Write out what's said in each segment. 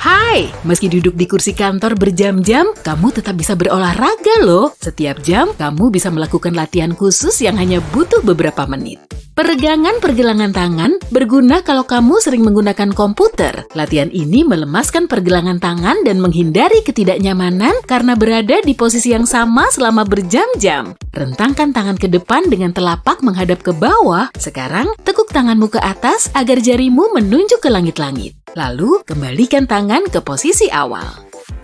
Hai, meski duduk di kursi kantor berjam-jam, kamu tetap bisa berolahraga loh. Setiap jam, kamu bisa melakukan latihan khusus yang hanya butuh beberapa menit. Peregangan pergelangan tangan berguna kalau kamu sering menggunakan komputer. Latihan ini melemaskan pergelangan tangan dan menghindari ketidaknyamanan karena berada di posisi yang sama selama berjam-jam. Rentangkan tangan ke depan dengan telapak menghadap ke bawah. Sekarang, tekuk tanganmu ke atas agar jarimu menunjuk ke langit-langit. Lalu, kembalikan tangan ke posisi awal.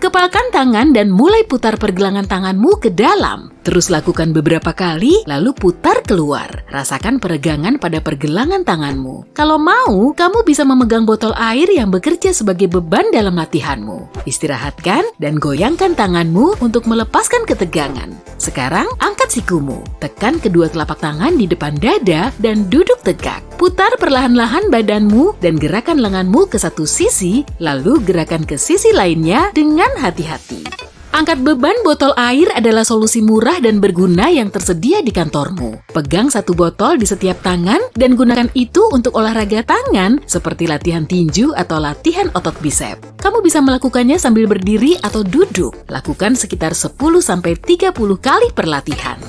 Kepalkan tangan dan mulai putar pergelangan tanganmu ke dalam. Terus lakukan beberapa kali, lalu putar keluar. Rasakan peregangan pada pergelangan tanganmu. Kalau mau, kamu bisa memegang botol air yang bekerja sebagai beban dalam latihanmu. Istirahatkan dan goyangkan tanganmu untuk melepaskan ketegangan. Sekarang, angkat sikumu. Tekan kedua telapak tangan di depan dada dan duduk tegak. Putar perlahan-lahan badanmu dan gerakan lenganmu ke satu sisi, lalu gerakan ke sisi lainnya dengan hati-hati. Angkat beban botol air adalah solusi murah dan berguna yang tersedia di kantormu. Pegang satu botol di setiap tangan dan gunakan itu untuk olahraga tangan seperti latihan tinju atau latihan otot bisep. Kamu bisa melakukannya sambil berdiri atau duduk. Lakukan sekitar 10-30 kali per latihan.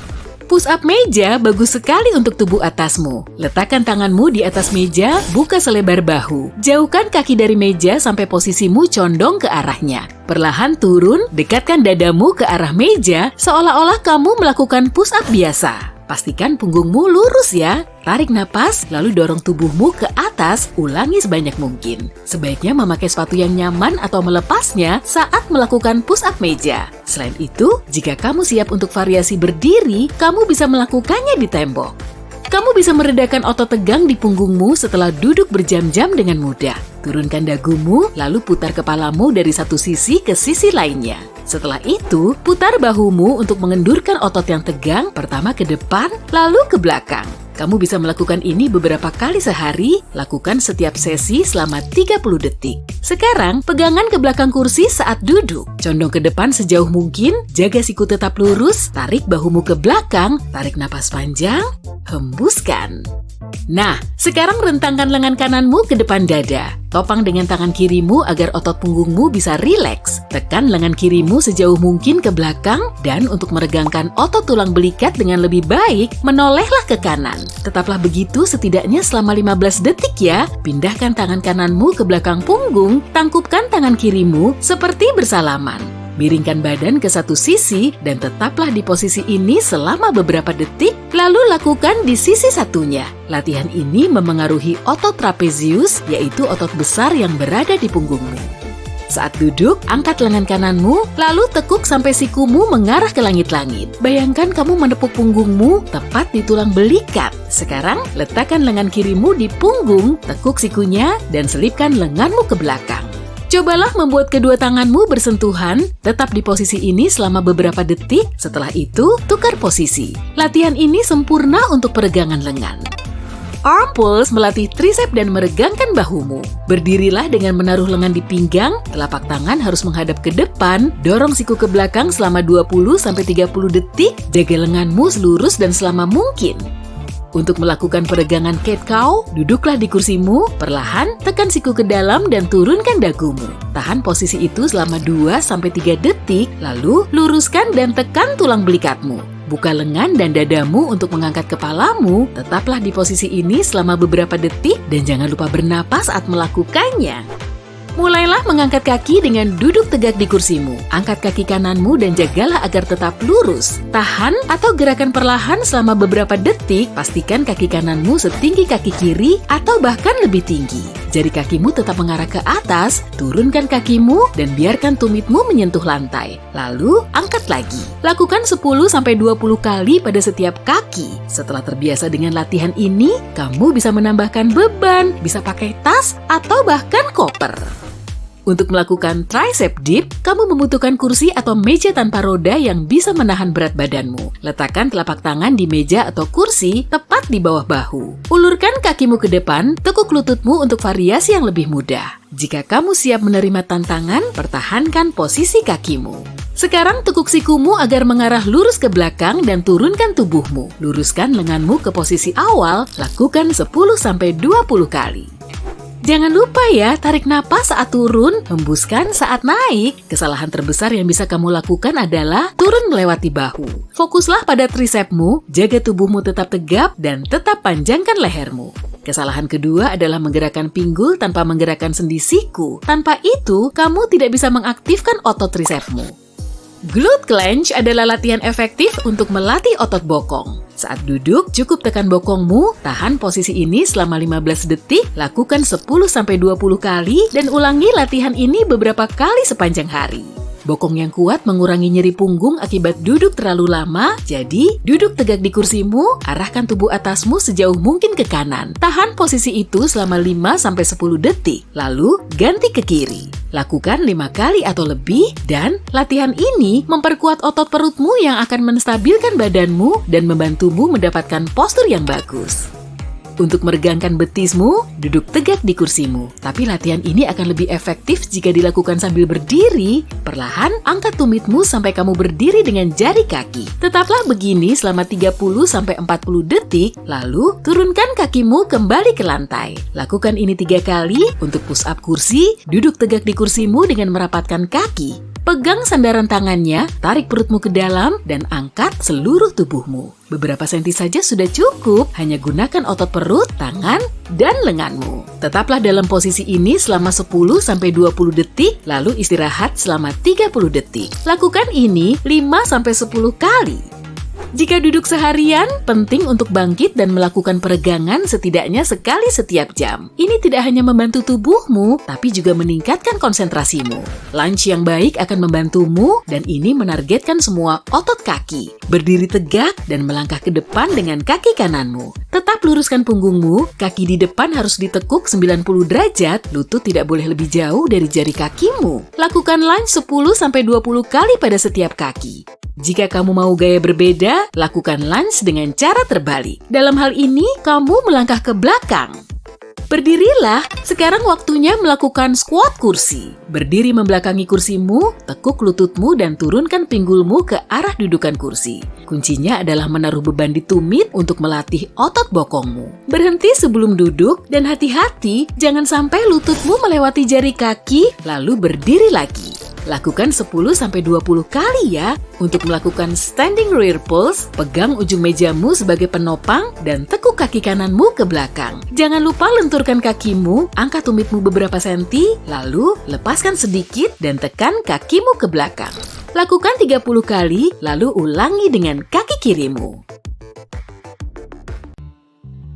Push up meja bagus sekali untuk tubuh atasmu. Letakkan tanganmu di atas meja, buka selebar bahu. Jauhkan kaki dari meja sampai posisimu condong ke arahnya. Perlahan turun, dekatkan dadamu ke arah meja, seolah-olah kamu melakukan push up biasa. Pastikan punggungmu lurus ya. Tarik napas, lalu dorong tubuhmu ke atas, ulangi sebanyak mungkin. Sebaiknya memakai sepatu yang nyaman atau melepasnya saat melakukan push up meja. Selain itu, jika kamu siap untuk variasi berdiri, kamu bisa melakukannya di tembok. Kamu bisa meredakan otot tegang di punggungmu setelah duduk berjam-jam dengan mudah. Turunkan dagumu, lalu putar kepalamu dari satu sisi ke sisi lainnya. Setelah itu, putar bahumu untuk mengendurkan otot yang tegang, pertama ke depan, lalu ke belakang. Kamu bisa melakukan ini beberapa kali sehari, lakukan setiap sesi selama 30 detik. Sekarang, pegangan ke belakang kursi saat duduk. Condong ke depan sejauh mungkin, jaga siku tetap lurus, tarik bahumu ke belakang, tarik napas panjang, hembuskan. Nah, sekarang rentangkan lengan kananmu ke depan dada. Topang dengan tangan kirimu agar otot punggungmu bisa rileks. Tekan lengan kirimu sejauh mungkin ke belakang dan untuk meregangkan otot tulang belikat dengan lebih baik, menolehlah ke kanan. Tetaplah begitu setidaknya selama 15 detik ya. Pindahkan tangan kananmu ke belakang punggung, tangkupkan tangan kirimu seperti bersalaman. Miringkan badan ke satu sisi dan tetaplah di posisi ini selama beberapa detik, lalu lakukan di sisi satunya. Latihan ini memengaruhi otot trapezius, yaitu otot besar yang berada di punggungmu. Saat duduk, angkat lengan kananmu, lalu tekuk sampai sikumu mengarah ke langit-langit. Bayangkan kamu menepuk punggungmu tepat di tulang belikat. Sekarang, letakkan lengan kirimu di punggung, tekuk sikunya, dan selipkan lenganmu ke belakang. Cobalah membuat kedua tanganmu bersentuhan, tetap di posisi ini selama beberapa detik, setelah itu tukar posisi. Latihan ini sempurna untuk peregangan lengan. Arm pulse melatih trisep dan meregangkan bahumu. Berdirilah dengan menaruh lengan di pinggang, telapak tangan harus menghadap ke depan, dorong siku ke belakang selama 20-30 detik, jaga lenganmu lurus dan selama mungkin. Untuk melakukan peregangan cat cow, duduklah di kursimu, perlahan tekan siku ke dalam dan turunkan dagumu. Tahan posisi itu selama 2-3 detik, lalu luruskan dan tekan tulang belikatmu. Buka lengan dan dadamu untuk mengangkat kepalamu, tetaplah di posisi ini selama beberapa detik dan jangan lupa bernapas saat melakukannya. Mulailah mengangkat kaki dengan duduk tegak di kursimu. Angkat kaki kananmu dan jagalah agar tetap lurus. Tahan atau gerakan perlahan selama beberapa detik. Pastikan kaki kananmu setinggi kaki kiri atau bahkan lebih tinggi. Jari kakimu tetap mengarah ke atas, turunkan kakimu dan biarkan tumitmu menyentuh lantai. Lalu, angkat lagi. Lakukan 10-20 kali pada setiap kaki. Setelah terbiasa dengan latihan ini, kamu bisa menambahkan beban, bisa pakai tas, atau bahkan koper. Untuk melakukan tricep dip, kamu membutuhkan kursi atau meja tanpa roda yang bisa menahan berat badanmu. Letakkan telapak tangan di meja atau kursi tepat di bawah bahu. Ulurkan kakimu ke depan, tekuk lututmu untuk variasi yang lebih mudah. Jika kamu siap menerima tantangan, pertahankan posisi kakimu. Sekarang tekuk sikumu agar mengarah lurus ke belakang dan turunkan tubuhmu. Luruskan lenganmu ke posisi awal, lakukan 10-20 kali. Jangan lupa ya, tarik napas saat turun, hembuskan saat naik. Kesalahan terbesar yang bisa kamu lakukan adalah turun melewati bahu. Fokuslah pada tricepmu, jaga tubuhmu tetap tegap, dan tetap panjangkan lehermu. Kesalahan kedua adalah menggerakkan pinggul tanpa menggerakkan sendi siku. Tanpa itu, kamu tidak bisa mengaktifkan otot tricepmu. Glute clench adalah latihan efektif untuk melatih otot bokong. Saat duduk, cukup tekan bokongmu, tahan posisi ini selama 15 detik, lakukan 10-20 kali, dan ulangi latihan ini beberapa kali sepanjang hari. Bokong yang kuat mengurangi nyeri punggung akibat duduk terlalu lama, jadi duduk tegak di kursimu, arahkan tubuh atasmu sejauh mungkin ke kanan. Tahan posisi itu selama 5-10 detik, lalu ganti ke kiri. Lakukan 5 kali atau lebih, dan latihan ini memperkuat otot perutmu yang akan menstabilkan badanmu dan membantumu mendapatkan postur yang bagus. Untuk meregangkan betismu, duduk tegak di kursimu. Tapi latihan ini akan lebih efektif jika dilakukan sambil berdiri. Perlahan, angkat tumitmu sampai kamu berdiri dengan jari kaki. Tetaplah begini selama 30-40 detik, lalu turunkan kakimu kembali ke lantai. Lakukan ini 3 kali. Untuk push up kursi, duduk tegak di kursimu dengan merapatkan kaki. Pegang sandaran tangannya, tarik perutmu ke dalam, dan angkat seluruh tubuhmu. Beberapa senti saja sudah cukup, hanya gunakan otot perut, tangan, dan lenganmu. Tetaplah dalam posisi ini selama 10-20 detik, lalu istirahat selama 30 detik. Lakukan ini 5-10 kali. Jika duduk seharian, penting untuk bangkit dan melakukan peregangan setidaknya sekali setiap jam. Ini tidak hanya membantu tubuhmu, tapi juga meningkatkan konsentrasimu. Lunge yang baik akan membantumu, dan ini menargetkan semua otot kaki. Berdiri tegak dan melangkah ke depan dengan kaki kananmu. Tetap luruskan punggungmu, kaki di depan harus ditekuk 90 derajat, lutut tidak boleh lebih jauh dari jari kakimu. Lakukan lunge 10-20 kali pada setiap kaki. Jika kamu mau gaya berbeda, lakukan lunge dengan cara terbalik. Dalam hal ini, kamu melangkah ke belakang. Berdirilah, sekarang waktunya melakukan squat kursi. Berdiri membelakangi kursimu, tekuk lututmu dan turunkan pinggulmu ke arah dudukan kursi. Kuncinya adalah menaruh beban di tumit untuk melatih otot bokongmu. Berhenti sebelum duduk dan hati-hati jangan sampai lututmu melewati jari kaki lalu berdiri lagi. Lakukan 10-20 kali ya. Untuk melakukan standing rear pulse, pegang ujung mejamu sebagai penopang dan tekuk kaki kananmu ke belakang. Jangan lupa lenturkan kakimu, angkat tumitmu beberapa senti, lalu lepaskan sedikit dan tekan kakimu ke belakang. Lakukan 30 kali, lalu ulangi dengan kaki kirimu.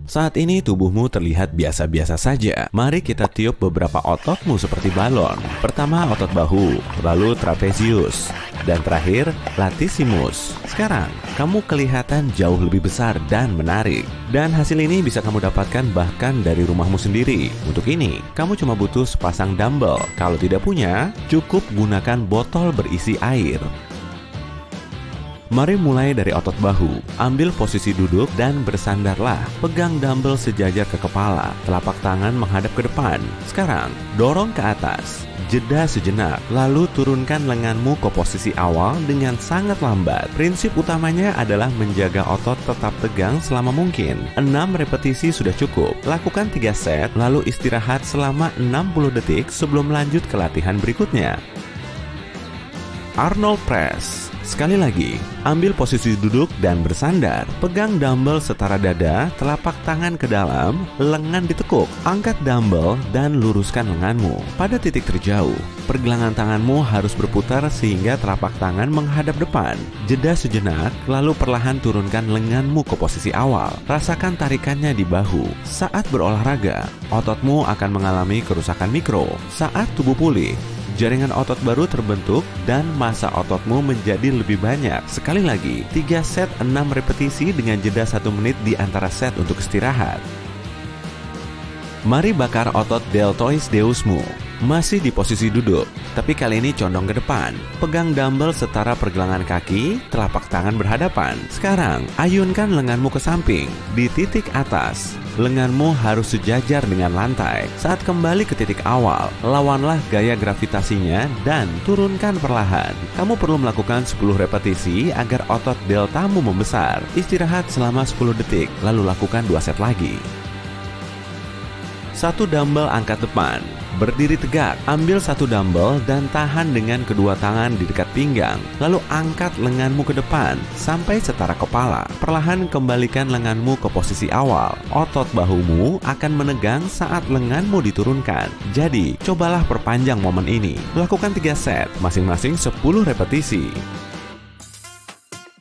Saat ini tubuhmu terlihat biasa-biasa saja. Mari kita tiup beberapa ototmu seperti balon. Pertama otot bahu, lalu trapezius, dan terakhir latissimus. Sekarang, kamu kelihatan jauh lebih besar dan menarik. Dan hasil ini bisa kamu dapatkan bahkan dari rumahmu sendiri. Untuk ini, kamu cuma butuh sepasang dumbbell. Kalau tidak punya, cukup gunakan botol berisi air. Mari mulai dari otot bahu. Ambil posisi duduk dan bersandarlah. Pegang dumbbell sejajar ke kepala. Telapak tangan menghadap ke depan. Sekarang, dorong ke atas. Jeda sejenak, lalu turunkan lenganmu ke posisi awal dengan sangat lambat. Prinsip utamanya adalah menjaga otot tetap tegang selama mungkin. 6 repetisi sudah cukup. Lakukan 3 set, lalu istirahat selama 60 detik sebelum lanjut ke latihan berikutnya. Arnold Press. Sekali lagi, ambil posisi duduk dan bersandar. Pegang dumbbell setara dada, telapak tangan ke dalam, lengan ditekuk. Angkat dumbbell dan luruskan lenganmu. Pada titik terjauh, pergelangan tanganmu harus berputar sehingga telapak tangan menghadap depan. Jeda sejenak, lalu perlahan turunkan lenganmu ke posisi awal. Rasakan tarikannya di bahu. Saat berolahraga, ototmu akan mengalami kerusakan mikro. Saat tubuh pulih, jaringan otot baru terbentuk dan massa ototmu menjadi lebih banyak. Sekali lagi, 3 set 6 repetisi dengan jeda 1 menit di antara set untuk istirahat. Mari bakar otot deltoid deusmu. Masih di posisi duduk, tapi kali ini condong ke depan. Pegang dumbbell setara pergelangan kaki, telapak tangan berhadapan. Sekarang, ayunkan lenganmu ke samping. Di titik atas, lenganmu harus sejajar dengan lantai. Saat kembali ke titik awal, lawanlah gaya gravitasinya dan turunkan perlahan. Kamu perlu melakukan 10 repetisi agar otot deltamu membesar. Istirahat selama 10 detik, lalu lakukan 2 set lagi. 1 dumbbell angkat depan. Berdiri tegak, ambil 1 dumbbell dan tahan dengan kedua tangan di dekat pinggang. Lalu angkat lenganmu ke depan sampai setara kepala. Perlahan kembalikan lenganmu ke posisi awal. Otot bahumu akan menegang saat lenganmu diturunkan. Jadi, cobalah perpanjang momen ini. Lakukan 3 set, masing-masing 10 repetisi.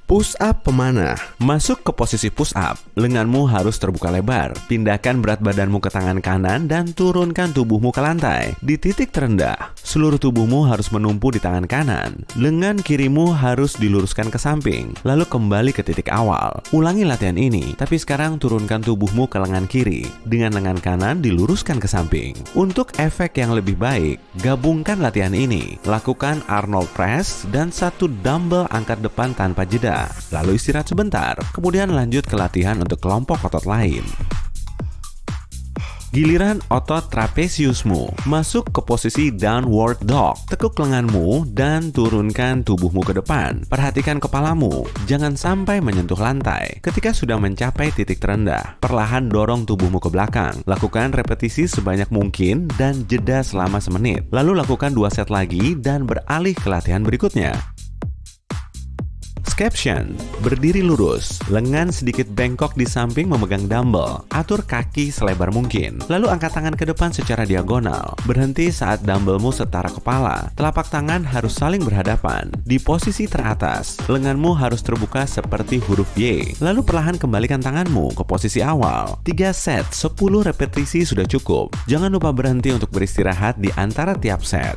Push up pemanah. Masuk ke posisi push up. Lenganmu harus terbuka lebar. Pindahkan berat badanmu ke tangan kanan dan turunkan tubuhmu ke lantai. Di titik terendah, seluruh tubuhmu harus menumpu di tangan kanan. Lengan kirimu harus diluruskan ke samping, lalu kembali ke titik awal. Ulangi latihan ini, tapi sekarang turunkan tubuhmu ke lengan kiri. Dengan lengan kanan diluruskan ke samping. Untuk efek yang lebih baik, gabungkan latihan ini. Lakukan Arnold Press dan 1 dumbbell angkat depan tanpa jeda. Lalu istirahat sebentar, kemudian lanjut ke latihan untuk kelompok otot lain. Giliran otot trapesiusmu. Masuk ke posisi downward dog. Tekuk lenganmu dan turunkan tubuhmu ke depan. Perhatikan kepalamu, jangan sampai menyentuh lantai. Ketika sudah mencapai titik terendah, perlahan dorong tubuhmu ke belakang. Lakukan repetisi sebanyak mungkin dan jeda selama semenit. Lalu lakukan 2 set lagi dan beralih ke latihan berikutnya. Caption, berdiri lurus, lengan sedikit bengkok di samping memegang dumbbell. Atur kaki selebar mungkin, lalu angkat tangan ke depan secara diagonal. Berhenti saat dumbbellmu setara kepala. Telapak tangan harus saling berhadapan. Di posisi teratas, lenganmu harus terbuka seperti huruf Y. Lalu perlahan kembalikan tanganmu ke posisi awal. 3 set, 10 repetisi sudah cukup. Jangan lupa berhenti untuk beristirahat di antara tiap set.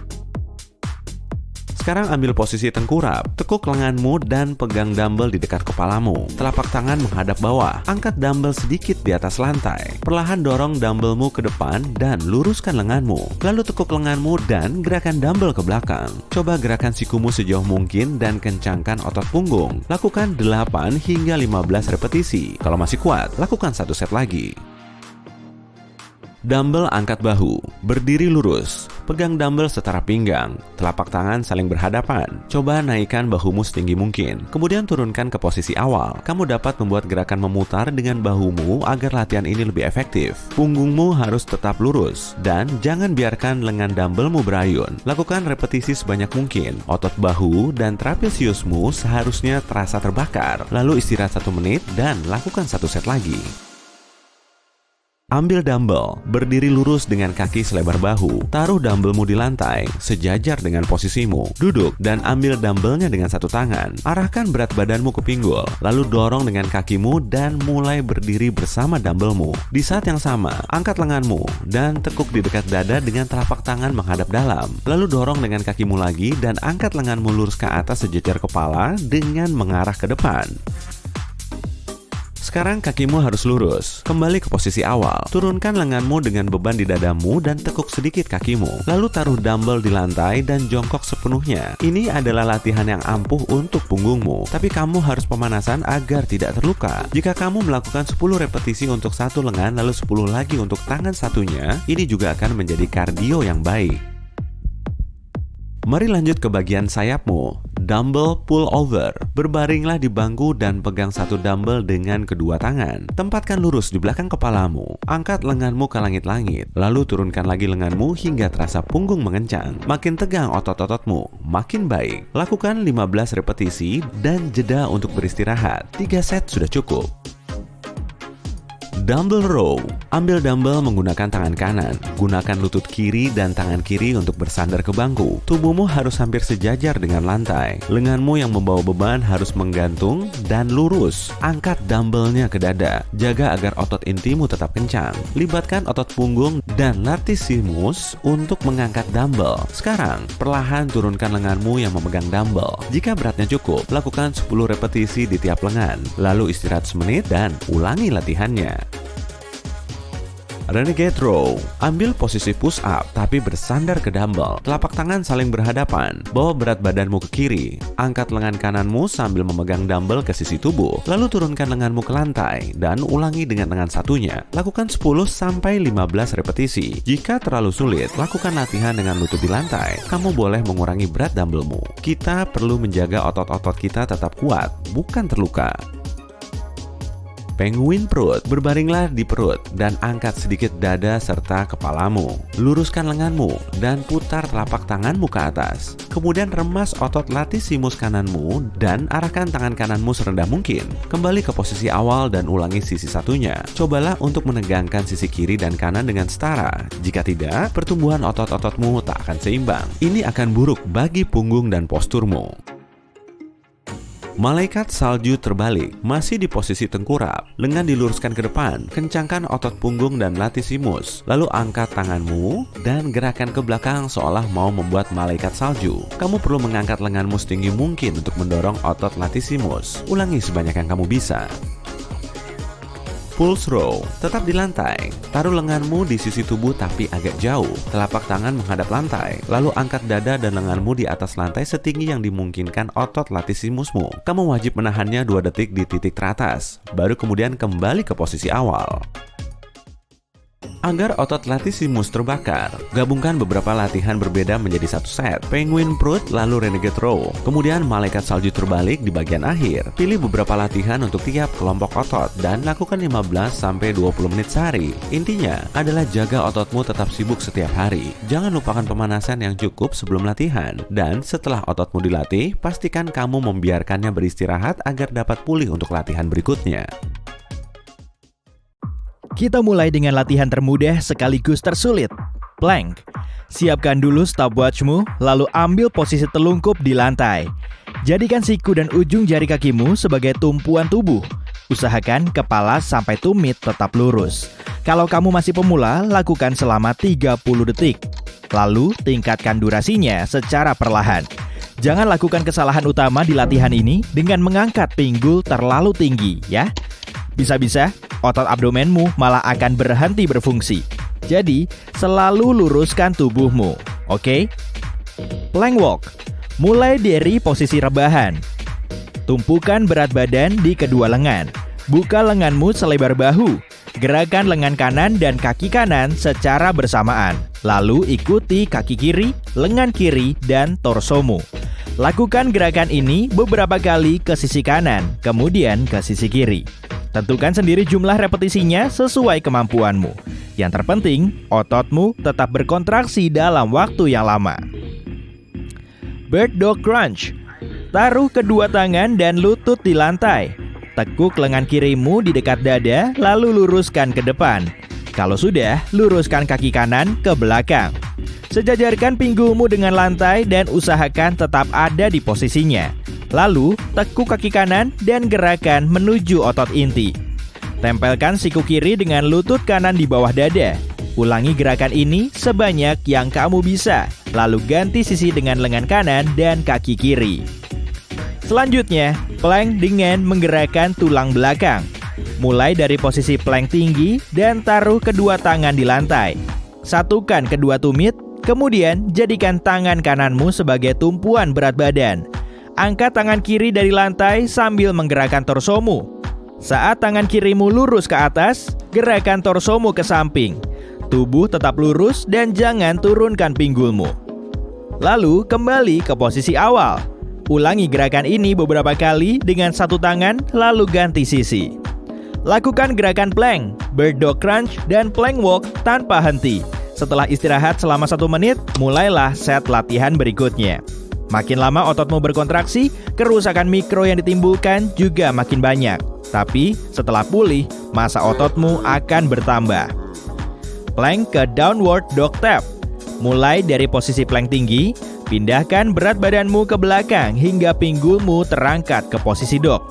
Sekarang ambil posisi tengkurap, tekuk lenganmu dan pegang dumbbell di dekat kepalamu. Telapak tangan menghadap bawah, angkat dumbbell sedikit di atas lantai. Perlahan dorong dumbbellmu ke depan dan luruskan lenganmu. Lalu tekuk lenganmu dan gerakan dumbbell ke belakang. Coba gerakan sikumu sejauh mungkin dan kencangkan otot punggung. Lakukan 8 hingga 15 repetisi. Kalau masih kuat, lakukan 1 set lagi. Dumbbell angkat bahu. Berdiri lurus. Pegang dumbbell setara pinggang. Telapak tangan saling berhadapan. Coba naikkan bahumu setinggi mungkin. Kemudian turunkan ke posisi awal. Kamu dapat membuat gerakan memutar dengan bahumu agar latihan ini lebih efektif. Punggungmu harus tetap lurus. Dan jangan biarkan lengan dumbbellmu berayun. Lakukan repetisi sebanyak mungkin. Otot bahu dan trapesiusmu seharusnya terasa terbakar. Lalu istirahat 1 menit dan lakukan 1 set lagi. Ambil dumbbell, berdiri lurus dengan kaki selebar bahu. Taruh dumbbellmu di lantai, sejajar dengan posisimu. Duduk dan ambil dumbbellnya dengan 1 tangan. Arahkan berat badanmu ke pinggul, lalu dorong dengan kakimu dan mulai berdiri bersama dumbbellmu. Di saat yang sama, angkat lenganmu dan tekuk di dekat dada dengan telapak tangan menghadap dalam. Lalu dorong dengan kakimu lagi dan angkat lenganmu lurus ke atas sejajar kepala dengan mengarah ke depan. Sekarang kakimu harus lurus. Kembali ke posisi awal. Turunkan lenganmu dengan beban di dadamu dan tekuk sedikit kakimu. Lalu taruh dumbbell di lantai dan jongkok sepenuhnya. Ini adalah latihan yang ampuh untuk punggungmu. Tapi kamu harus pemanasan agar tidak terluka. Jika kamu melakukan 10 repetisi untuk 1 lengan lalu 10 lagi untuk tangan satunya, ini juga akan menjadi kardio yang baik. Mari lanjut ke bagian sayapmu. Dumbbell pull over. Berbaringlah di bangku dan pegang 1 dumbbell dengan kedua tangan. Tempatkan lurus di belakang kepalamu. Angkat lenganmu ke langit-langit. Lalu turunkan lagi lenganmu hingga terasa punggung mengencang. Makin tegang otot-ototmu, makin baik. Lakukan 15 repetisi dan jeda untuk beristirahat. 3 set sudah cukup. Dumbbell row. Ambil dumbbell menggunakan tangan kanan. Gunakan lutut kiri dan tangan kiri untuk bersandar ke bangku. Tubuhmu harus hampir sejajar dengan lantai. Lenganmu yang membawa beban harus menggantung dan lurus. Angkat dumbbellnya ke dada. Jaga agar otot intimu tetap kencang. Libatkan otot punggung dan latissimus untuk mengangkat dumbbell. Sekarang, perlahan turunkan lenganmu yang memegang dumbbell. Jika beratnya cukup, lakukan 10 repetisi di tiap lengan. Lalu istirahat semenit dan ulangi latihannya. Renegade row. Ambil posisi push up tapi bersandar ke dumbbell. Telapak tangan saling berhadapan. Bawa berat badanmu ke kiri. Angkat lengan kananmu sambil memegang dumbbell ke sisi tubuh. Lalu turunkan lenganmu ke lantai dan ulangi dengan lengan satunya. Lakukan 10-15 repetisi. Jika terlalu sulit, lakukan latihan dengan lutut di lantai. Kamu boleh mengurangi berat dumbbellmu. Kita perlu menjaga otot-otot kita tetap kuat, bukan terluka. penguin perut. Berbaringlah di perut dan angkat sedikit dada serta kepalamu. Luruskan lenganmu dan putar telapak tanganmu ke atas. Kemudian remas otot latissimus kananmu dan arahkan tangan kananmu serendah mungkin. Kembali ke posisi awal dan ulangi sisi satunya. Cobalah untuk menegangkan sisi kiri dan kanan dengan setara. Jika tidak, pertumbuhan otot-ototmu tak akan seimbang. Ini akan buruk bagi punggung dan posturmu. Malaikat salju terbalik, masih di posisi tengkurap, lengan diluruskan ke depan, kencangkan otot punggung dan latissimus, lalu angkat tanganmu dan gerakan ke belakang seolah mau membuat malaikat salju. Kamu perlu mengangkat lenganmu setinggi mungkin untuk mendorong otot latissimus. Ulangi sebanyak yang kamu bisa. Pulse row, tetap di lantai. Taruh lenganmu di sisi tubuh tapi agak jauh. Telapak tangan menghadap lantai. Lalu angkat dada dan lenganmu di atas lantai setinggi yang dimungkinkan otot latissimusmu. Kamu wajib menahannya 2 detik di titik teratas. Baru kemudian kembali ke posisi awal. Agar otot latissimus terbakar, gabungkan beberapa latihan berbeda menjadi satu set. Penguin perut, lalu renegade row. Kemudian malaikat salju terbalik di bagian akhir. Pilih beberapa latihan untuk tiap kelompok otot dan lakukan 15-20 menit sehari. Intinya adalah jaga ototmu tetap sibuk setiap hari. Jangan lupakan pemanasan yang cukup sebelum latihan. Dan setelah ototmu dilatih, pastikan kamu membiarkannya beristirahat agar dapat pulih untuk latihan berikutnya. Kita mulai dengan latihan termudah sekaligus tersulit, plank. Siapkan dulu stopwatchmu, lalu ambil posisi telungkup di lantai. Jadikan siku dan ujung jari kakimu sebagai tumpuan tubuh. Usahakan kepala sampai tumit tetap lurus. Kalau kamu masih pemula, lakukan selama 30 detik. Lalu tingkatkan durasinya secara perlahan. Jangan lakukan kesalahan utama di latihan ini dengan mengangkat pinggul terlalu tinggi, ya. Bisa-bisa otot abdomenmu malah akan berhenti berfungsi. Jadi, selalu luruskan tubuhmu, oke? Plank walk. Mulai dari posisi rebahan. Tumpukan berat badan di kedua lengan. Buka lenganmu selebar bahu. Gerakan lengan kanan dan kaki kanan secara bersamaan. Lalu ikuti kaki kiri, lengan kiri, dan torsomu. Lakukan gerakan ini beberapa kali ke sisi kanan, kemudian ke sisi kiri. Tentukan sendiri jumlah repetisinya sesuai kemampuanmu. Yang terpenting, ototmu tetap berkontraksi dalam waktu yang lama. Bird Dog Crunch. Taruh kedua tangan dan lutut di lantai. Tekuk lengan kirimu di dekat dada, lalu luruskan ke depan. Kalau sudah, luruskan kaki kanan ke belakang. Sejajarkan pinggulmu dengan lantai dan usahakan tetap ada di posisinya. Lalu, tekuk kaki kanan dan gerakan menuju otot inti. Tempelkan siku kiri dengan lutut kanan di bawah dada. Ulangi gerakan ini sebanyak yang kamu bisa. Lalu ganti sisi dengan lengan kanan dan kaki kiri. Selanjutnya, plank dengan menggerakkan tulang belakang. Mulai dari posisi plank tinggi dan taruh kedua tangan di lantai. Satukan kedua tumit, kemudian jadikan tangan kananmu sebagai tumpuan berat badan. Angkat tangan kiri dari lantai sambil menggerakkan torsomu. Saat tangan kirimu lurus ke atas, gerakan torsomu ke samping. Tubuh tetap lurus dan jangan turunkan pinggulmu. Lalu kembali ke posisi awal. Ulangi gerakan ini beberapa kali dengan satu tangan, lalu ganti sisi. Lakukan gerakan plank, bird dog crunch, dan plank walk tanpa henti. Setelah istirahat selama 1 menit, mulailah set latihan berikutnya. Makin lama ototmu berkontraksi, kerusakan mikro yang ditimbulkan juga makin banyak. Tapi setelah pulih, massa ototmu akan bertambah. Plank ke downward dog tap. Mulai dari posisi plank tinggi, pindahkan berat badanmu ke belakang hingga pinggulmu terangkat ke posisi dog.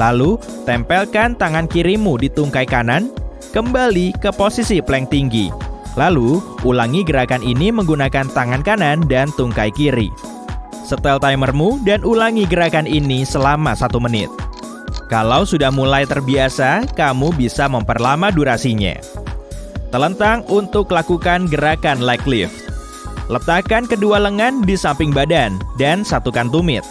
Lalu, tempelkan tangan kirimu di tungkai kanan, kembali ke posisi plank tinggi. Lalu, ulangi gerakan ini menggunakan tangan kanan dan tungkai kiri. Setel timermu dan ulangi gerakan ini selama 1 menit. Kalau sudah mulai terbiasa, kamu bisa memperlama durasinya. Telentang untuk lakukan gerakan leg lift. Letakkan kedua lengan di samping badan dan satukan tumit.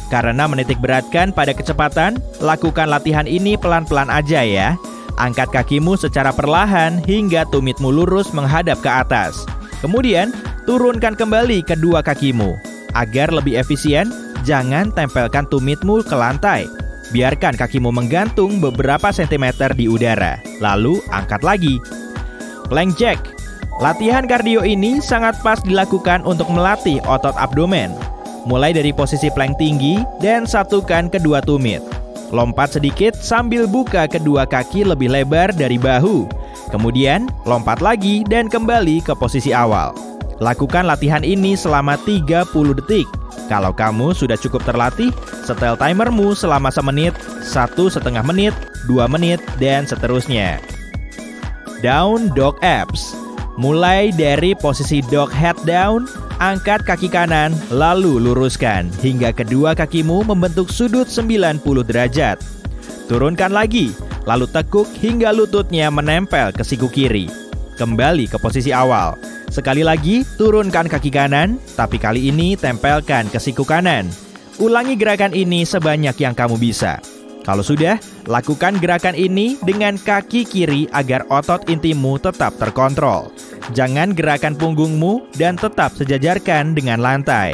Karena menitik beratkan pada kecepatan, lakukan latihan ini pelan-pelan aja ya. Angkat kakimu secara perlahan hingga tumitmu lurus menghadap ke atas. Kemudian, turunkan kembali kedua kakimu. Agar lebih efisien, jangan tempelkan tumitmu ke lantai. Biarkan kakimu menggantung beberapa sentimeter di udara, lalu angkat lagi. Plank jack. Latihan kardio ini sangat pas dilakukan untuk melatih otot abdomen. Mulai dari posisi plank tinggi dan satukan kedua tumit. Lompat sedikit sambil buka kedua kaki lebih lebar dari bahu. Kemudian lompat lagi dan kembali ke posisi awal. Lakukan latihan ini selama 30 detik. Kalau kamu sudah cukup terlatih, setel timermu selama 1 menit, 1,5 menit, 2 menit, dan seterusnya. Down dog abs. Mulai dari posisi dog head down, angkat kaki kanan, lalu luruskan hingga kedua kakimu membentuk sudut 90 derajat. Turunkan lagi, lalu tekuk hingga lututnya menempel ke siku kiri. Kembali ke posisi awal. Sekali lagi, turunkan kaki kanan, tapi kali ini tempelkan ke siku kanan. Ulangi gerakan ini sebanyak yang kamu bisa. Kalau sudah, lakukan gerakan ini dengan kaki kiri agar otot intimu tetap terkontrol. Jangan gerakan punggungmu dan tetap sejajarkan dengan lantai.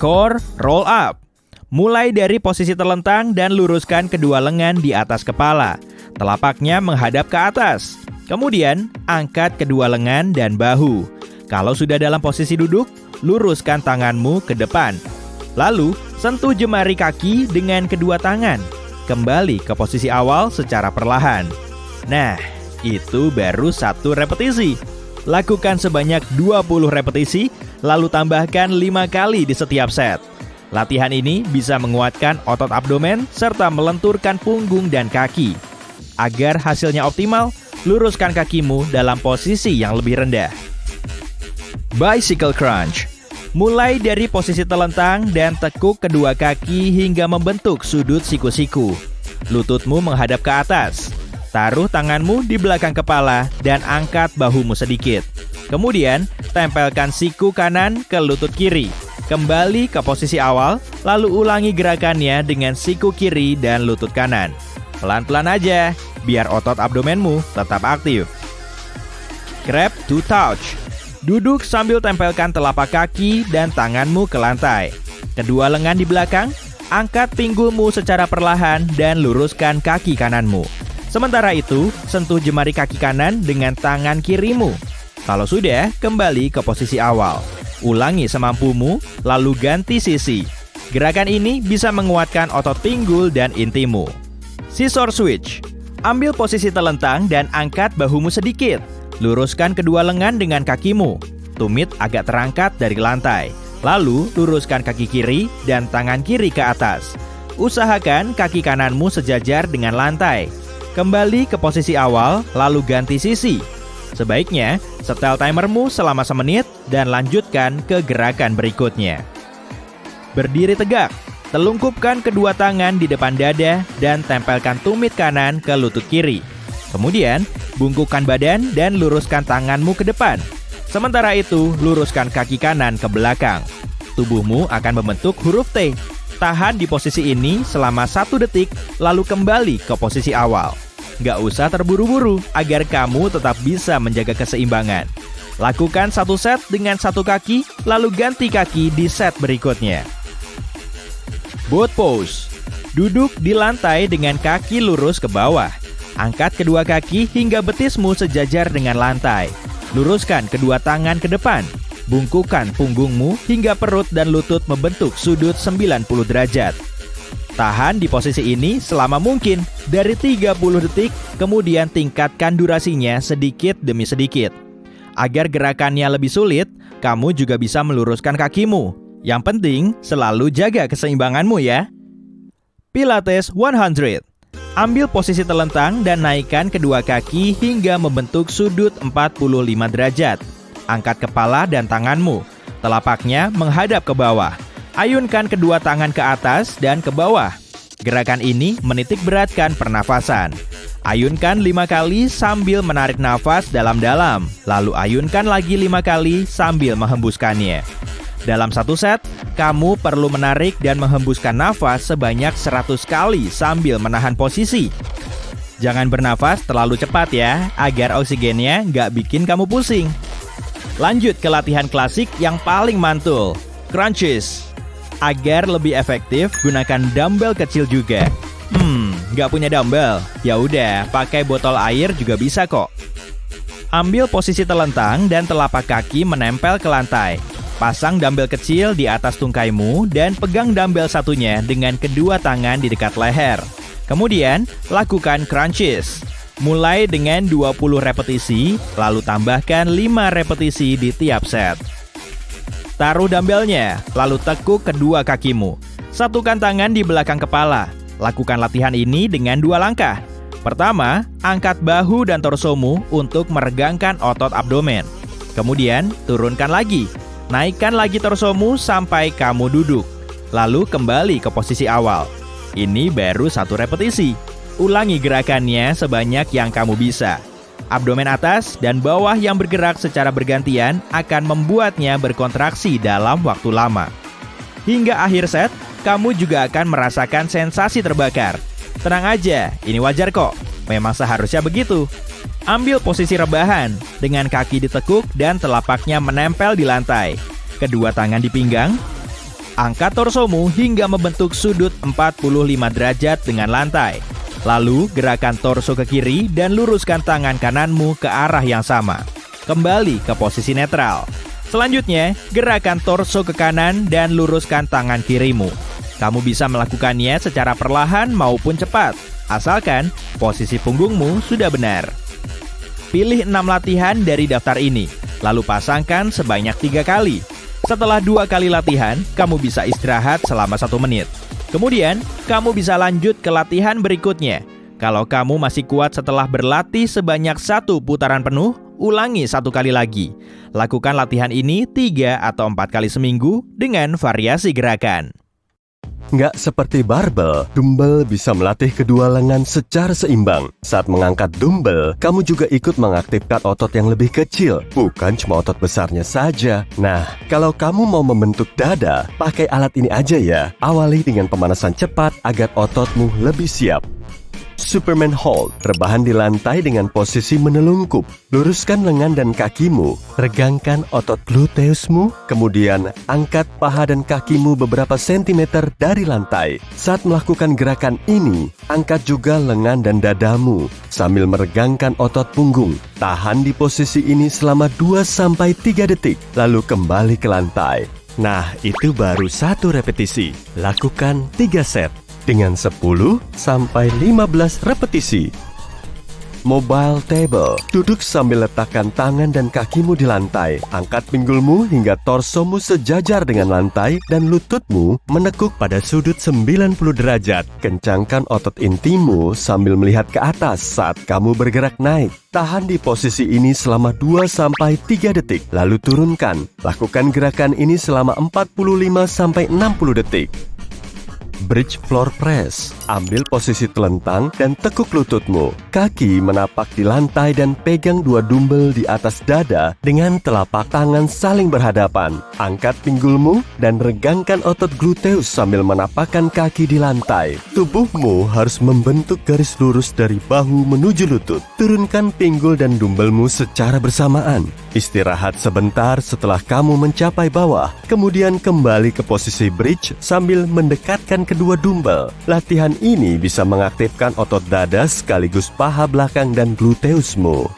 Core roll up. Mulai dari posisi terlentang dan luruskan kedua lengan di atas kepala. Telapaknya menghadap ke atas. Kemudian, angkat kedua lengan dan bahu. Kalau sudah dalam posisi duduk, luruskan tanganmu ke depan. Lalu, sentuh jemari kaki dengan kedua tangan. Kembali ke posisi awal secara perlahan. Nah, itu baru 1 repetisi. Lakukan sebanyak 20 repetisi, lalu tambahkan 5 kali di setiap set. Latihan ini bisa menguatkan otot abdomen serta melenturkan punggung dan kaki. Agar hasilnya optimal, luruskan kakimu dalam posisi yang lebih rendah. Bicycle crunch. Mulai dari posisi telentang dan tekuk kedua kaki hingga membentuk sudut siku-siku. Lututmu menghadap ke atas. Taruh tanganmu di belakang kepala dan angkat bahumu sedikit. Kemudian, tempelkan siku kanan ke lutut kiri. Kembali ke posisi awal, lalu ulangi gerakannya dengan siku kiri dan lutut kanan. Pelan-pelan aja, biar otot abdomenmu tetap aktif. Grab to touch. Duduk sambil tempelkan telapak kaki dan tanganmu ke lantai. Kedua lengan di belakang, angkat pinggulmu secara perlahan dan luruskan kaki kananmu. Sementara itu, sentuh jemari kaki kanan dengan tangan kirimu. Kalau sudah, kembali ke posisi awal. Ulangi semampumu, lalu ganti sisi. Gerakan ini bisa menguatkan otot pinggul dan intimu. Scissor switch. Ambil posisi telentang dan angkat bahumu sedikit. Luruskan kedua lengan dengan kakimu. Tumit agak terangkat dari lantai. Lalu, luruskan kaki kiri dan tangan kiri ke atas. Usahakan kaki kananmu sejajar dengan lantai. Kembali ke posisi awal, lalu ganti sisi. Sebaiknya, setel timermu selama 1 menit dan lanjutkan ke gerakan berikutnya. Berdiri tegak. Telungkupkan kedua tangan di depan dada dan tempelkan tumit kanan ke lutut kiri. Kemudian, bungkukkan badan dan luruskan tanganmu ke depan. Sementara itu, luruskan kaki kanan ke belakang. Tubuhmu akan membentuk huruf T. Tahan di posisi ini selama 1 detik, lalu kembali ke posisi awal. Gak usah terburu-buru agar kamu tetap bisa menjaga keseimbangan. Lakukan 1 set dengan 1 kaki, lalu ganti kaki di set berikutnya. Boat pose. Duduk di lantai dengan kaki lurus ke bawah. Angkat kedua kaki hingga betismu sejajar dengan lantai. Luruskan kedua tangan ke depan. Bungkukkan punggungmu hingga perut dan lutut membentuk sudut 90 derajat. Tahan di posisi ini selama mungkin, dari 30 detik, kemudian tingkatkan durasinya sedikit demi sedikit. Agar gerakannya lebih sulit, kamu juga bisa meluruskan kakimu. Yang penting, selalu jaga keseimbanganmu ya. Pilates 100. Ambil posisi telentang dan naikkan kedua kaki hingga membentuk sudut 45 derajat. Angkat kepala dan tanganmu. Telapaknya menghadap ke bawah. Ayunkan kedua tangan ke atas dan ke bawah. Gerakan ini menitik beratkan pernafasan. Ayunkan 5 kali sambil menarik nafas dalam-dalam. Lalu ayunkan lagi 5 kali sambil menghembuskannya. Dalam 1 set, kamu perlu menarik dan menghembuskan nafas sebanyak 100 kali sambil menahan posisi. Jangan bernafas terlalu cepat ya, agar oksigennya nggak bikin kamu pusing. Lanjut ke latihan klasik yang paling mantul, crunches. Agar lebih efektif, gunakan dumbbell kecil juga. Nggak punya dumbbell? Ya udah, pakai botol air juga bisa kok. Ambil posisi telentang dan telapak kaki menempel ke lantai. Pasang dumbbell kecil di atas tungkaimu dan pegang dumbbell satunya dengan kedua tangan di dekat leher. Kemudian, lakukan crunches. Mulai dengan 20 repetisi, lalu tambahkan 5 repetisi di tiap set. Taruh dumbbellnya, lalu tekuk kedua kakimu. Satukan tangan di belakang kepala. Lakukan latihan ini dengan 2 langkah. Pertama, angkat bahu dan torsomu untuk meregangkan otot abdomen. Kemudian, turunkan lagi. Naikkan lagi torsomu sampai kamu duduk. Lalu kembali ke posisi awal. Ini baru 1 repetisi. Ulangi gerakannya sebanyak yang kamu bisa. Abdomen atas dan bawah yang bergerak secara bergantian akan membuatnya berkontraksi dalam waktu lama. Hingga akhir set, kamu juga akan merasakan sensasi terbakar. Tenang aja, ini wajar kok. Memang seharusnya begitu. Ambil posisi rebahan dengan kaki ditekuk dan telapaknya menempel di lantai. Kedua tangan di pinggang. Angkat torsomu hingga membentuk sudut 45 derajat dengan lantai. Lalu gerakan torso ke kiri dan luruskan tangan kananmu ke arah yang sama. Kembali ke posisi netral. Selanjutnya, gerakan torso ke kanan dan luruskan tangan kirimu. Kamu bisa melakukannya secara perlahan maupun cepat, asalkan posisi punggungmu sudah benar. Pilih 6 latihan dari daftar ini, lalu pasangkan sebanyak 3 kali. Setelah 2 kali latihan, kamu bisa istirahat selama 1 menit. Kemudian, kamu bisa lanjut ke latihan berikutnya. Kalau kamu masih kuat setelah berlatih sebanyak 1 putaran penuh, ulangi 1 kali lagi. Lakukan latihan ini 3 atau 4 kali seminggu dengan variasi gerakan. Nggak seperti barbel, dumbbell bisa melatih kedua lengan secara seimbang. Saat mengangkat dumbbell, kamu juga ikut mengaktifkan otot yang lebih kecil, bukan cuma otot besarnya saja. Nah, kalau kamu mau membentuk dada, pakai alat ini aja ya. Awali dengan pemanasan cepat agar ototmu lebih siap. Superman Hold, rebahan di lantai dengan posisi menelungkup. Luruskan lengan dan kakimu, regangkan otot gluteusmu, kemudian angkat paha dan kakimu beberapa sentimeter dari lantai. Saat melakukan gerakan ini, angkat juga lengan dan dadamu sambil meregangkan otot punggung. Tahan di posisi ini selama 2-3 detik, lalu kembali ke lantai. Nah, itu baru 1 repetisi. Lakukan 3 set. Dengan 10-15 repetisi. Mobile table. Duduk sambil letakkan tangan dan kakimu di lantai. Angkat pinggulmu hingga torsomu sejajar dengan lantai dan lututmu menekuk pada sudut 90 derajat. Kencangkan otot intimu sambil melihat ke atas saat kamu bergerak naik. Tahan di posisi ini selama 2-3 detik, lalu turunkan. Lakukan gerakan ini selama 45-60 detik. Bridge floor press. Ambil posisi telentang dan tekuk lututmu. Kaki menapak di lantai dan pegang 2 dumbbell di atas dada dengan telapak tangan saling berhadapan. Angkat pinggulmu dan regangkan otot gluteus sambil menapakkan kaki di lantai. Tubuhmu harus membentuk garis lurus dari bahu menuju lutut. Turunkan pinggul dan dumbbellmu secara bersamaan. Istirahat sebentar setelah kamu mencapai bawah. Kemudian kembali ke posisi bridge sambil mendekatkan kedua dumbbell. Latihan ini bisa mengaktifkan otot dada sekaligus paha belakang dan gluteusmu.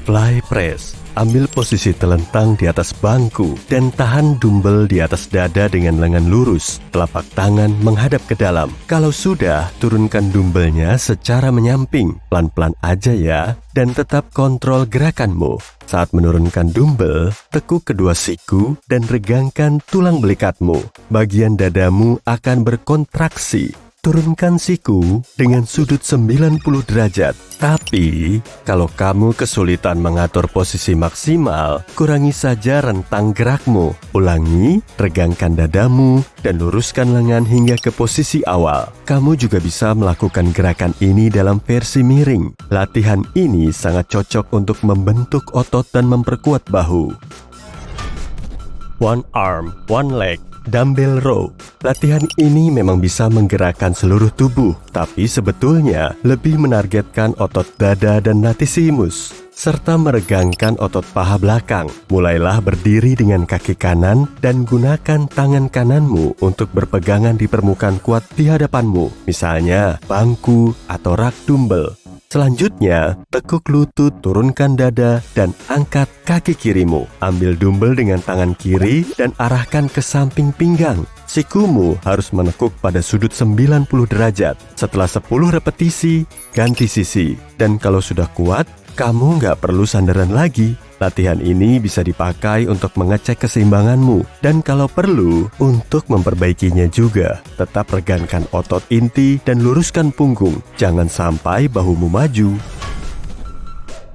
Fly press. Ambil posisi telentang di atas bangku dan tahan dumbbell di atas dada dengan lengan lurus, telapak tangan menghadap ke dalam. Kalau sudah, turunkan dumbbellnya secara menyamping, pelan-pelan aja ya, dan tetap kontrol gerakanmu. Saat menurunkan dumbbell, tekuk kedua siku dan regangkan tulang belikatmu. Bagian dadamu akan berkontraksi. Turunkan siku dengan sudut 90 derajat. Tapi, kalau kamu kesulitan mengatur posisi maksimal, kurangi saja rentang gerakmu. Ulangi, regangkan dadamu, dan luruskan lengan hingga ke posisi awal. Kamu juga bisa melakukan gerakan ini dalam versi miring. Latihan ini sangat cocok untuk membentuk otot dan memperkuat bahu. One arm, one leg. Dumbbell row. Latihan ini memang bisa menggerakkan seluruh tubuh, tapi sebetulnya lebih menargetkan otot dada dan latissimus. serta meregangkan otot paha belakang. Mulailah berdiri dengan kaki kanan dan gunakan tangan kananmu untuk berpegangan di permukaan kuat di hadapanmu, misalnya bangku atau rak dumbbell. Selanjutnya, tekuk lutut, turunkan dada, dan angkat kaki kirimu. Ambil dumbbell dengan tangan kiri dan arahkan ke samping pinggang. Sikumu harus menekuk pada sudut 90 derajat. Setelah 10 repetisi, ganti sisi. Dan kalau sudah kuat, kamu nggak perlu sandaran lagi. Latihan ini bisa dipakai untuk mengecek keseimbanganmu dan kalau perlu, untuk memperbaikinya juga. Tetap regangkan otot inti dan luruskan punggung. Jangan sampai bahumu maju.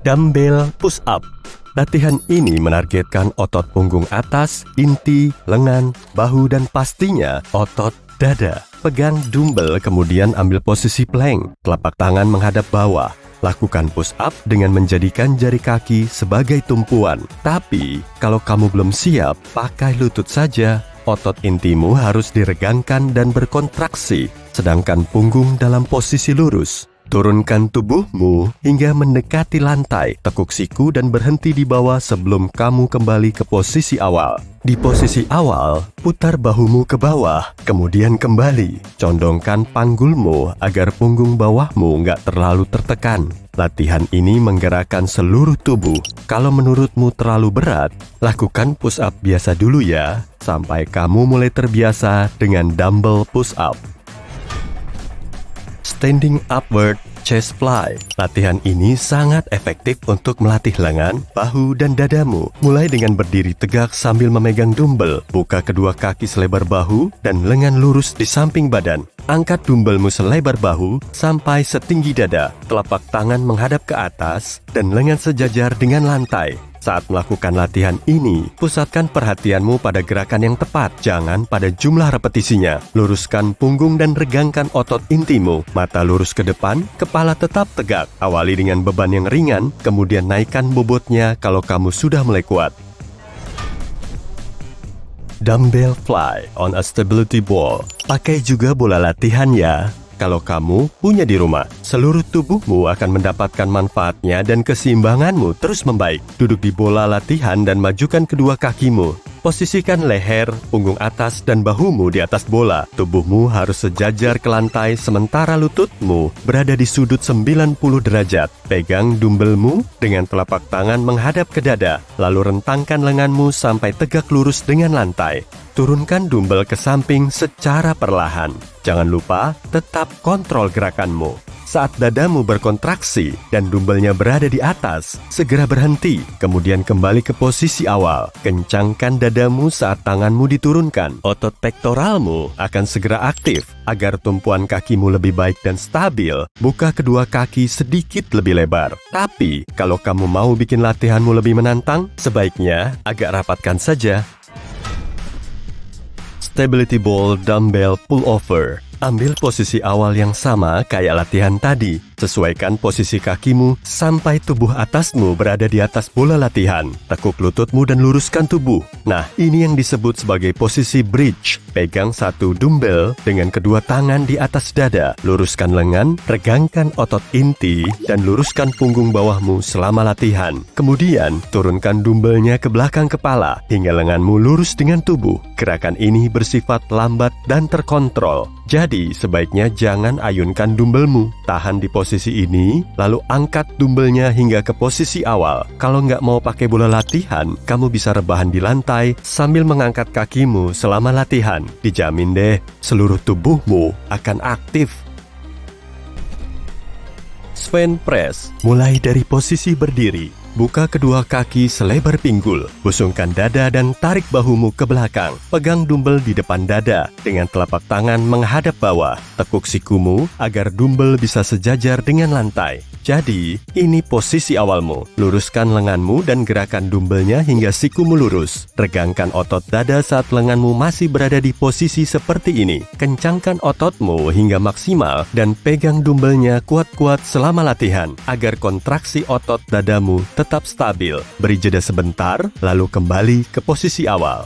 Dumbbell push up. Latihan ini menargetkan otot punggung atas, inti, lengan, bahu, dan pastinya otot dada. Pegang dumbbell kemudian ambil posisi plank, telapak tangan menghadap bawah. Lakukan push up dengan menjadikan jari kaki sebagai tumpuan. Tapi, kalau kamu belum siap, pakai lutut saja. Otot intimu harus diregangkan dan berkontraksi, sedangkan punggung dalam posisi lurus. Turunkan tubuhmu hingga mendekati lantai, tekuk siku dan berhenti di bawah sebelum kamu kembali ke posisi awal. Di posisi awal, putar bahumu ke bawah, kemudian kembali. Condongkan panggulmu agar punggung bawahmu nggak terlalu tertekan. Latihan ini menggerakkan seluruh tubuh. Kalau menurutmu terlalu berat, lakukan push up biasa dulu ya, sampai kamu mulai terbiasa dengan dumbbell push up. Standing upward chest fly. Latihan ini sangat efektif untuk melatih lengan, bahu, dan dadamu. Mulai dengan berdiri tegak sambil memegang dumbbell. Buka kedua kaki selebar bahu dan lengan lurus di samping badan. Angkat dumbbellmu selebar bahu sampai setinggi dada. Telapak tangan menghadap ke atas dan lengan sejajar dengan lantai. Saat melakukan latihan ini, pusatkan perhatianmu pada gerakan yang tepat, jangan pada jumlah repetisinya. Luruskan punggung dan regangkan otot intimu. Mata lurus ke depan, kepala tetap tegak. Awali dengan beban yang ringan, kemudian naikkan bobotnya kalau kamu sudah mulai kuat. Dumbbell fly on a stability ball. Pakai juga bola latihan ya. Kalau kamu punya di rumah, seluruh tubuhmu akan mendapatkan manfaatnya dan keseimbanganmu terus membaik. Duduk di bola latihan dan majukan kedua kakimu. Posisikan leher, punggung atas, dan bahumu di atas bola. Tubuhmu harus sejajar ke lantai sementara lututmu berada di sudut 90 derajat. Pegang dumbbellmu dengan telapak tangan menghadap ke dada, lalu rentangkan lenganmu sampai tegak lurus dengan lantai. Turunkan dumbbell ke samping secara perlahan. Jangan lupa tetap kontrol gerakanmu. Saat dadamu berkontraksi dan dumbbellnya berada di atas, segera berhenti, kemudian kembali ke posisi awal. Kencangkan dadamu saat tanganmu diturunkan. Otot pektoralmu akan segera aktif. Agar tumpuan kakimu lebih baik dan stabil, buka kedua kaki sedikit lebih lebar. Tapi, kalau kamu mau bikin latihanmu lebih menantang, sebaiknya agak rapatkan saja. Stability ball dumbbell pullover. Ambil posisi awal yang sama kayak latihan tadi. Sesuaikan posisi kakimu sampai tubuh atasmu berada di atas bola latihan. Tekuk lututmu dan luruskan tubuh. Nah, ini yang disebut sebagai posisi bridge. Pegang satu dumbbell dengan kedua tangan di atas dada. Luruskan lengan, regangkan otot inti, dan luruskan punggung bawahmu selama latihan. Kemudian, turunkan dumbbellnya ke belakang kepala hingga lenganmu lurus dengan tubuh. Gerakan ini bersifat lambat dan terkontrol. Jadi, sebaiknya jangan ayunkan dumbbellmu. Tahan di posisi ini, lalu angkat dumbbellnya hingga ke posisi awal. Kalau nggak mau pakai bola latihan, kamu bisa rebahan di lantai sambil mengangkat kakimu selama latihan. Dijamin deh, seluruh tubuhmu akan aktif. Sven press. Mulai dari posisi berdiri. Buka kedua kaki selebar pinggul, busungkan dada dan tarik bahumu ke belakang. Pegang dumbbell di depan dada dengan telapak tangan menghadap bawah. Tekuk sikumu agar dumbbell bisa sejajar dengan lantai. Jadi, ini posisi awalmu. Luruskan lenganmu dan gerakan dumbbellnya hingga sikumu lurus. Regangkan otot dada saat lenganmu masih berada di posisi seperti ini. Kencangkan ototmu hingga maksimal dan pegang dumbbellnya kuat-kuat selama latihan agar kontraksi otot dadamu tetap stabil. Beri jeda sebentar, lalu kembali ke posisi awal.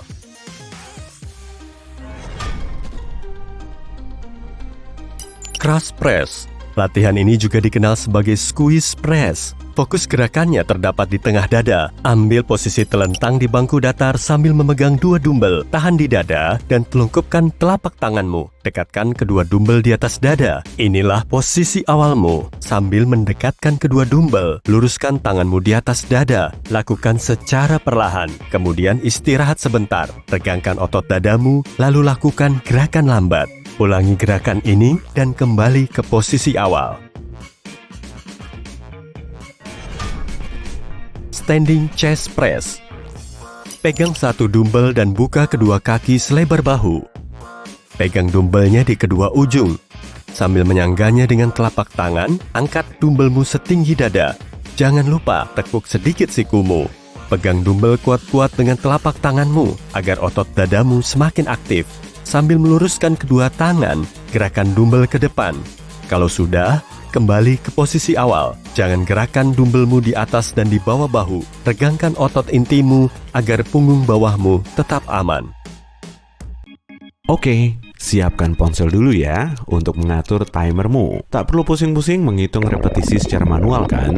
Cross press. Latihan ini juga dikenal sebagai squeeze press. Fokus gerakannya terdapat di tengah dada. Ambil posisi telentang di bangku datar sambil memegang 2 dumbbell. Tahan di dada dan telungkupkan telapak tanganmu. Dekatkan kedua dumbbell di atas dada. Inilah posisi awalmu. Sambil mendekatkan kedua dumbbell, luruskan tanganmu di atas dada. Lakukan secara perlahan. Kemudian istirahat sebentar. Regangkan otot dadamu, lalu lakukan gerakan lambat. Ulangi gerakan ini dan kembali ke posisi awal. Standing chest press. Pegang 1 dumbbell dan buka kedua kaki selebar bahu. Pegang dumbbellnya di kedua ujung. Sambil menyangganya dengan telapak tangan, angkat dumbbellmu setinggi dada. Jangan lupa tekuk sedikit sikumu. Pegang dumbbell kuat-kuat dengan telapak tanganmu agar otot dadamu semakin aktif. Sambil meluruskan kedua tangan, gerakan dumbbell ke depan. Kalau sudah, kembali ke posisi awal. Jangan gerakan dumbbellmu di atas dan di bawah bahu. Regangkan otot intimu agar punggung bawahmu tetap aman. Oke, siapkan ponsel dulu ya untuk mengatur timermu. Tak perlu pusing-pusing menghitung repetisi secara manual kan?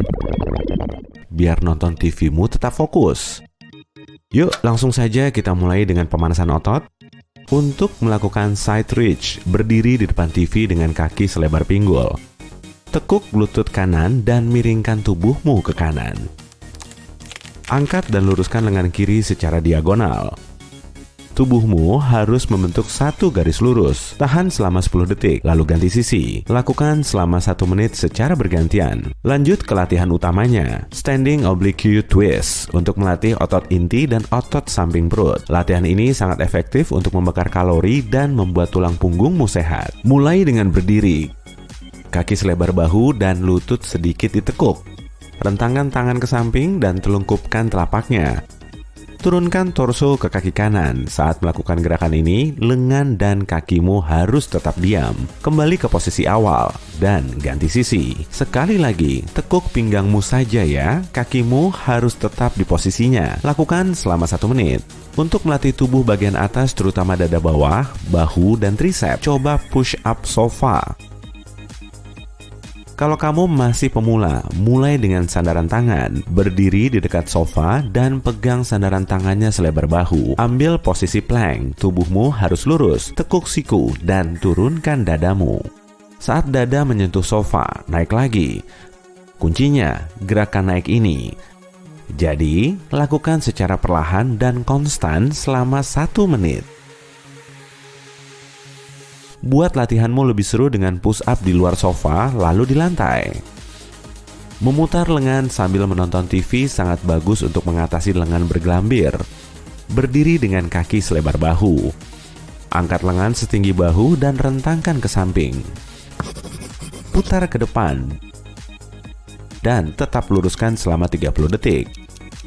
Biar nonton TV-mu tetap fokus. Yuk, langsung saja kita mulai dengan pemanasan otot. Untuk melakukan side reach, berdiri di depan TV dengan kaki selebar pinggul. Tekuk lutut kanan dan miringkan tubuhmu ke kanan. Angkat dan luruskan lengan kiri secara diagonal. Tubuhmu harus membentuk satu garis lurus. Tahan selama 10 detik, lalu ganti sisi. Lakukan selama 1 menit secara bergantian. Lanjut ke latihan utamanya, standing oblique twist, untuk melatih otot inti dan otot samping perut. Latihan ini sangat efektif untuk membakar kalori dan membuat tulang punggungmu sehat. Mulai dengan berdiri. Kaki selebar bahu dan lutut sedikit ditekuk. Rentangkan tangan ke samping dan telungkupkan telapaknya. Turunkan torso ke kaki kanan. Saat melakukan gerakan ini, lengan dan kakimu harus tetap diam. Kembali ke posisi awal dan ganti sisi. Sekali lagi, tekuk pinggangmu saja ya. Kakimu harus tetap di posisinya. Lakukan selama 1 menit. Untuk melatih tubuh bagian atas terutama dada bawah, bahu, dan tricep, coba push up sofa. Kalau kamu masih pemula, mulai dengan sandaran tangan, berdiri di dekat sofa dan pegang sandaran tangannya selebar bahu. Ambil posisi plank, tubuhmu harus lurus, tekuk siku dan turunkan dadamu. Saat dada menyentuh sofa, naik lagi. Kuncinya, gerakan naik ini. Jadi, lakukan secara perlahan dan konstan selama 1 menit. Buat latihanmu lebih seru dengan push up di luar sofa, lalu di lantai. Memutar lengan sambil menonton TV sangat bagus untuk mengatasi lengan bergelambir. Berdiri dengan kaki selebar bahu. Angkat lengan setinggi bahu dan rentangkan ke samping. Putar ke depan. Dan tetap luruskan selama 30 detik.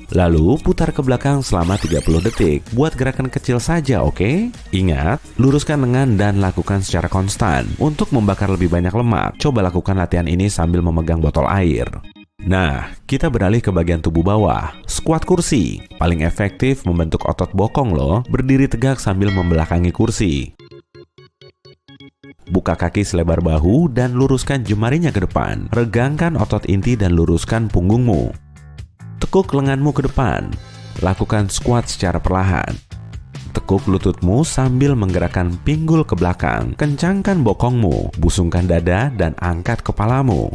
Lalu putar ke belakang selama 30 detik. Buat gerakan kecil saja, oke? Ingat, luruskan lengan dan lakukan secara konstan. Untuk membakar lebih banyak lemak, coba lakukan latihan ini sambil memegang botol air. Nah, kita beralih ke bagian tubuh bawah. Squat kursi, paling efektif membentuk otot bokong loh. Berdiri tegak sambil membelakangi kursi. Buka kaki selebar bahu dan luruskan jemarinya ke depan. Regangkan otot inti dan luruskan punggungmu. Tekuk lenganmu ke depan. Lakukan squat secara perlahan. Tekuk lututmu sambil menggerakkan pinggul ke belakang. Kencangkan bokongmu, busungkan dada, dan angkat kepalamu.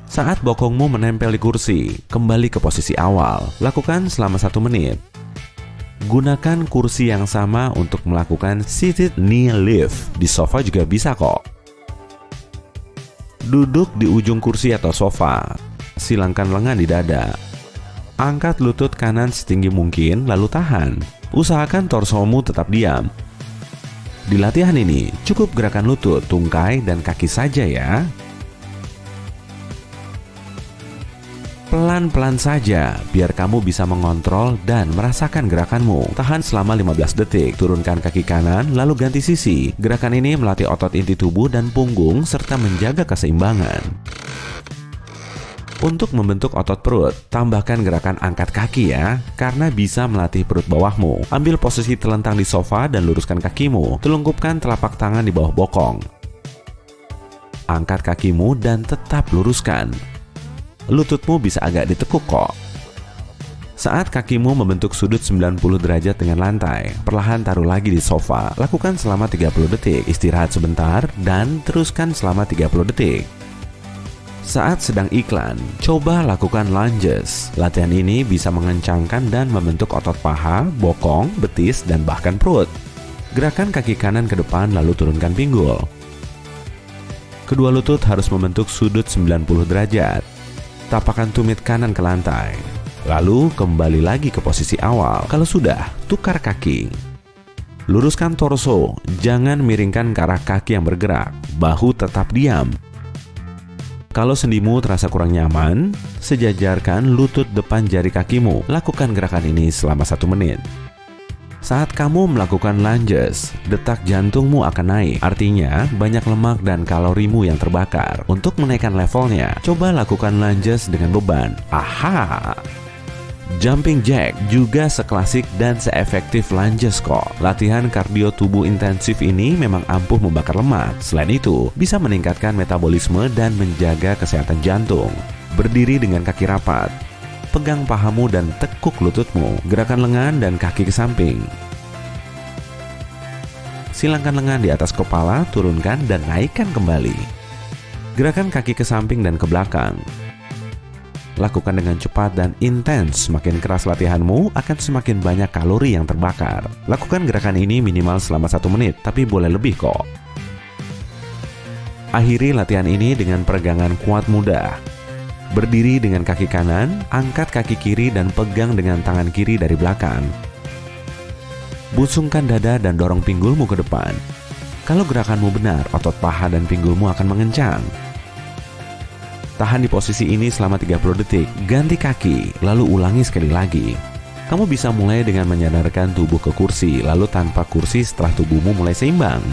Saat bokongmu menempel di kursi, kembali ke posisi awal. Lakukan selama 1 menit. Gunakan kursi yang sama untuk melakukan seated knee lift. Di sofa juga bisa kok. Duduk di ujung kursi atau sofa. Silangkan lengan di dada. Angkat lutut kanan setinggi mungkin, lalu tahan. Usahakan torsomu tetap diam. Di latihan ini, cukup gerakan lutut, tungkai, dan kaki saja ya. Pelan-pelan saja, biar kamu bisa mengontrol dan merasakan gerakanmu. Tahan selama 15 detik, turunkan kaki kanan, lalu ganti sisi. Gerakan ini melatih otot inti tubuh dan punggung, serta menjaga keseimbangan. Untuk membentuk otot perut, tambahkan gerakan angkat kaki ya, karena bisa melatih perut bawahmu. Ambil posisi telentang di sofa dan luruskan kakimu. Telungkupkan telapak tangan di bawah bokong. Angkat kakimu dan tetap luruskan. lututmu bisa agak ditekuk kok. Saat kakimu membentuk sudut 90 derajat dengan lantai, perlahan taruh lagi di sofa. Lakukan selama 30 detik, istirahat sebentar, dan teruskan selama 30 detik. Saat sedang iklan, coba lakukan lunges. Latihan ini bisa mengencangkan dan membentuk otot paha, bokong, betis, dan bahkan perut. Gerakan kaki kanan ke depan lalu turunkan pinggul. Kedua lutut harus membentuk sudut 90 derajat. Tapakkan tumit kanan ke lantai. Lalu kembali lagi ke posisi awal. Kalau sudah, tukar kaki. Luruskan torso, jangan miringkan ke arah kaki yang bergerak. Bahu tetap diam. Kalau sendimu terasa kurang nyaman, sejajarkan lutut depan jari kakimu. Lakukan gerakan ini selama 1 menit. Saat kamu melakukan lunges, detak jantungmu akan naik. Artinya, banyak lemak dan kalorimu yang terbakar. Untuk menaikkan levelnya, coba lakukan lunges dengan beban. Aha! Jumping jack juga seklasik dan seefektif lunges kok. Latihan kardio tubuh intensif ini memang ampuh membakar lemak. Selain itu, bisa meningkatkan metabolisme dan menjaga kesehatan jantung. Berdiri dengan kaki rapat. Pegang pahamu dan tekuk lututmu. Gerakan lengan dan kaki ke samping. Silangkan lengan di atas kepala, turunkan dan naikkan kembali. Gerakan kaki ke samping dan ke belakang. Lakukan dengan cepat dan intens. Semakin keras latihanmu, akan semakin banyak kalori yang terbakar. Lakukan gerakan ini minimal selama 1 menit, tapi boleh lebih kok. Akhiri latihan ini dengan peregangan kuat mudah. Berdiri dengan kaki kanan, angkat kaki kiri dan pegang dengan tangan kiri dari belakang. Busungkan dada dan dorong pinggulmu ke depan. Kalau gerakanmu benar, otot paha dan pinggulmu akan mengencang. Tahan di posisi ini selama 30 detik, ganti kaki, lalu ulangi sekali lagi. Kamu bisa mulai dengan menyandarkan tubuh ke kursi, lalu tanpa kursi setelah tubuhmu mulai seimbang.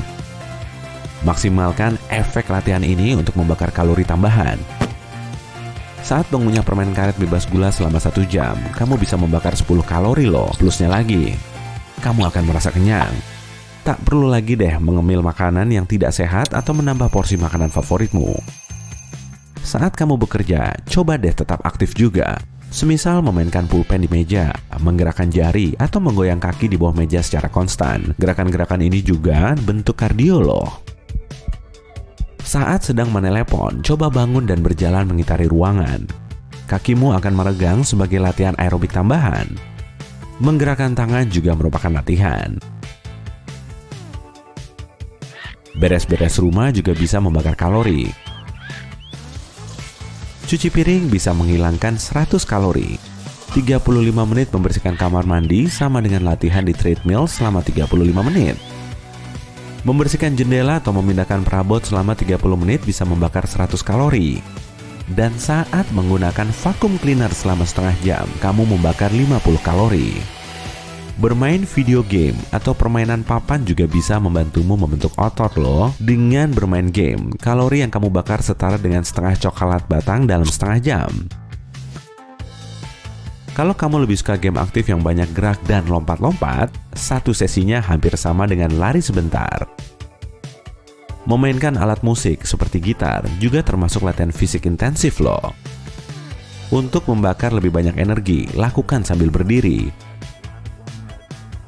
Maksimalkan efek latihan ini untuk membakar kalori tambahan. Saat mengunyah permen karet bebas gula selama 1 jam, kamu bisa membakar 10 kalori loh. Plusnya lagi, kamu akan merasa kenyang. Tak perlu lagi deh mengemil makanan yang tidak sehat atau menambah porsi makanan favoritmu. Saat kamu bekerja, coba deh tetap aktif juga. Semisal memainkan pulpen di meja, menggerakkan jari, atau menggoyang kaki di bawah meja secara konstan. Gerakan-gerakan ini juga bentuk kardio loh. Saat sedang menelepon, coba bangun dan berjalan mengitari ruangan. Kakimu akan meregang sebagai latihan aerobik tambahan. Menggerakkan tangan juga merupakan latihan. Beres-beres rumah juga bisa membakar kalori. Cuci piring bisa menghilangkan 100 kalori. 35 menit membersihkan kamar mandi sama dengan latihan di treadmill selama 35 menit. Membersihkan jendela atau memindahkan perabot selama 30 menit bisa membakar 100 kalori. Dan saat menggunakan vacuum cleaner selama setengah jam, kamu membakar 50 kalori. Bermain video game atau permainan papan juga bisa membantumu membentuk otot loh. Dengan bermain game, kalori yang kamu bakar setara dengan setengah coklat batang dalam setengah jam. Kalau kamu lebih suka game aktif yang banyak gerak dan lompat-lompat, satu sesinya hampir sama dengan lari sebentar. Memainkan alat musik seperti gitar juga termasuk latihan fisik intensif loh. Untuk membakar lebih banyak energi, lakukan sambil berdiri.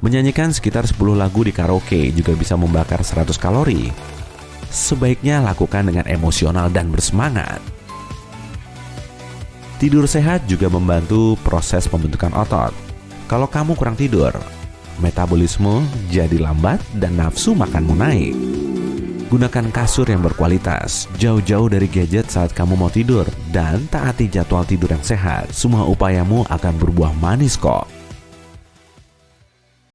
Menyanyikan sekitar 10 lagu di karaoke juga bisa membakar 100 kalori. Sebaiknya lakukan dengan emosional dan bersemangat. Tidur sehat juga membantu proses pembentukan otot. Kalau kamu kurang tidur, metabolisme jadi lambat dan nafsu makanmu naik. Gunakan kasur yang berkualitas, jauh-jauh dari gadget saat kamu mau tidur, dan taati jadwal tidur yang sehat. Semua upayamu akan berbuah manis kok.